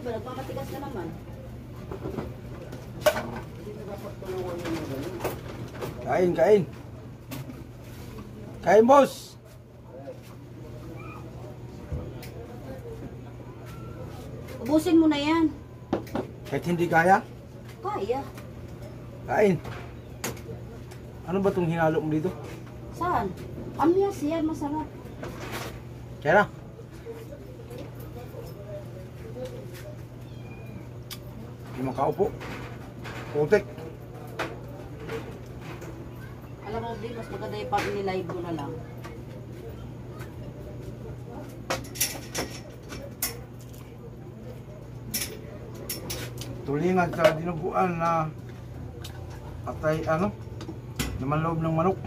iba, nagpapatigas ka naman. Kain, kain. Kain, boss. Ubusin mo na yan. Kahit hindi kaya, Kaya. kain. Ano ba itong hinalo mo dito? Saan? Amyas yan, masarap. Kaya na. Hindi makaupo. Putik. Alam mo, Bri, mas maganda yung pag nilive mo na lang. Tulingan sa dinuguan na atay ano? Naman loob ng manok.